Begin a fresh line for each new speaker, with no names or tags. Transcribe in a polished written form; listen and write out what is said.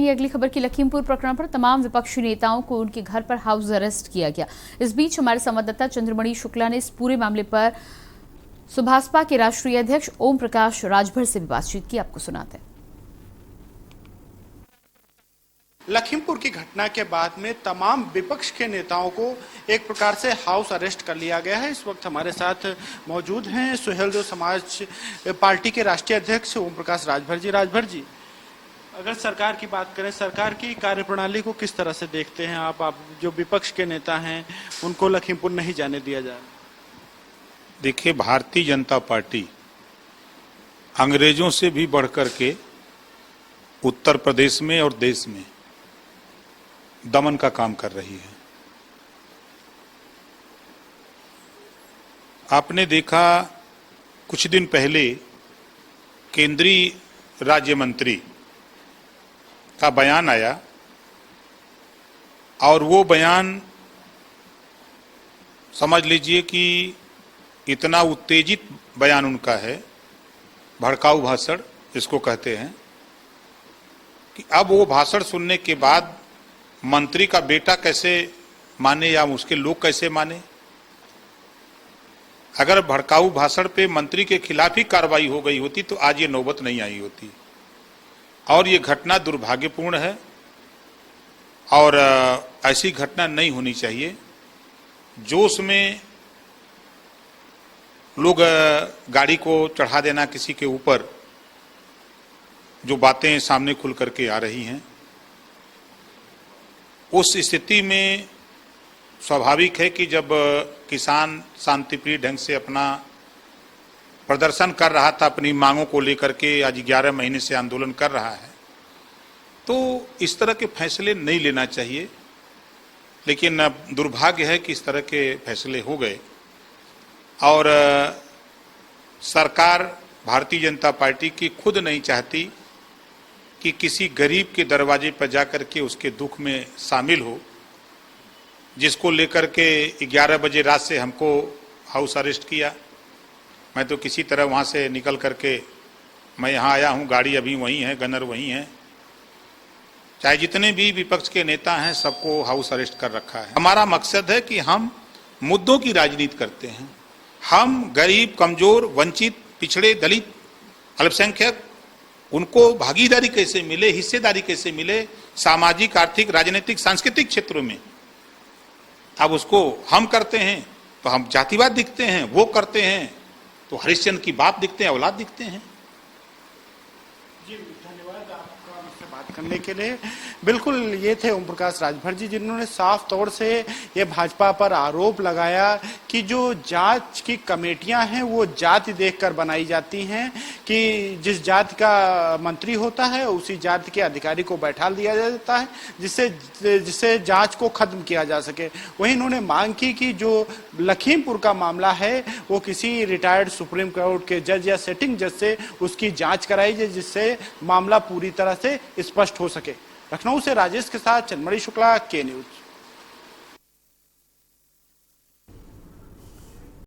अगली खबर की लखीमपुर प्रकरण पर तमाम विपक्षी नेताओं को उनके घर पर हाउस अरेस्ट किया गया। इस बीच हमारे संवाददाता चंद्रमणि शुक्ला ने इस पूरे मामले पर सुभासपा के राष्ट्रीय अध्यक्ष ओम प्रकाश राजभर से भी बातचीत की। आपको सुनाते हैं।
लखीमपुर की घटना के बाद में तमाम विपक्ष के नेताओं को एक प्रकार से हाउस अरेस्ट कर लिया गया है। इस वक्त हमारे साथ मौजूद हैं सुहेलदेव समाज पार्टी के राष्ट्रीय अध्यक्ष ओम प्रकाश राजभर जी। राजभर जी, अगर सरकार की बात करें, सरकार की कार्यप्रणाली को किस तरह से देखते हैं आप जो विपक्ष के नेता हैं उनको लखीमपुर नहीं जाने दिया जा रहा?
देखिए, भारतीय जनता पार्टी अंग्रेजों से भी बढ़कर के उत्तर प्रदेश में और देश में दमन का काम कर रही है। आपने देखा कुछ दिन पहले केंद्रीय राज्य मंत्री का बयान आया और वो बयान समझ लीजिए कि इतना उत्तेजित बयान उनका है, भड़काऊ भाषण इसको कहते हैं, कि अब वो भाषण सुनने के बाद मंत्री का बेटा कैसे माने या उसके लोग कैसे माने। अगर भड़काऊ भाषण पे मंत्री के खिलाफ ही कार्रवाई हो गई होती तो आज ये नौबत नहीं आई होती। और ये घटना दुर्भाग्यपूर्ण है और ऐसी घटना नहीं होनी चाहिए। जोश में लोग गाड़ी को चढ़ा देना किसी के ऊपर, जो बातें सामने खुल करके आ रही हैं, उस स्थिति में स्वाभाविक है कि जब किसान शांतिप्रिय ढंग से अपना प्रदर्शन कर रहा था, अपनी मांगों को लेकर के आज 11 महीने से आंदोलन कर रहा है, तो इस तरह के फैसले नहीं लेना चाहिए। लेकिन दुर्भाग्य है कि इस तरह के फैसले हो गए और सरकार भारतीय जनता पार्टी की खुद नहीं चाहती कि किसी गरीब के दरवाजे पर जाकर के उसके दुख में शामिल हो, जिसको लेकर के 11 बजे रात से हमको हाउस अरेस्ट किया। मैं तो किसी तरह वहाँ से निकल करके मैं यहाँ आया हूँ, गाड़ी अभी वहीं है, गनर वहीं है। चाहे जितने भी विपक्ष के नेता हैं सबको हाउस अरेस्ट कर रखा है। हमारा मकसद है कि हम मुद्दों की राजनीति करते हैं। हम गरीब, कमजोर, वंचित, पिछड़े, दलित, अल्पसंख्यक, उनको भागीदारी कैसे मिले, हिस्सेदारी कैसे मिले सामाजिक, आर्थिक, राजनीतिक, सांस्कृतिक क्षेत्रों में। अब उसको हम करते हैं तो हम जातिवाद दिखते हैं, वो करते हैं तो हरिश्चंद्र की बाप दिखते हैं, औलाद दिखते हैं।
जी, धन्यवाद आपका मुझसे बात करने के लिए। बिल्कुल, ये थे ओम प्रकाश राजभर जी, जिन्होंने साफ तौर से ये भाजपा पर आरोप लगाया कि जो जांच की कमेटियां हैं वो जाति देखकर बनाई जाती हैं, कि जिस जाति का मंत्री होता है उसी जाति के अधिकारी को बैठा दिया जाता है जिससे जांच को खत्म किया जा सके। वहीं इन्होंने मांग की कि जो लखीमपुर का मामला है वो किसी रिटायर्ड सुप्रीम कोर्ट के जज या सिटिंग जज से उसकी जांच कराई जाए, जिससे मामला पूरी तरह से स्पष्ट हो सके। लखनऊ से राजेश के साथ चंद्रमणि शुक्ला, के न्यूज।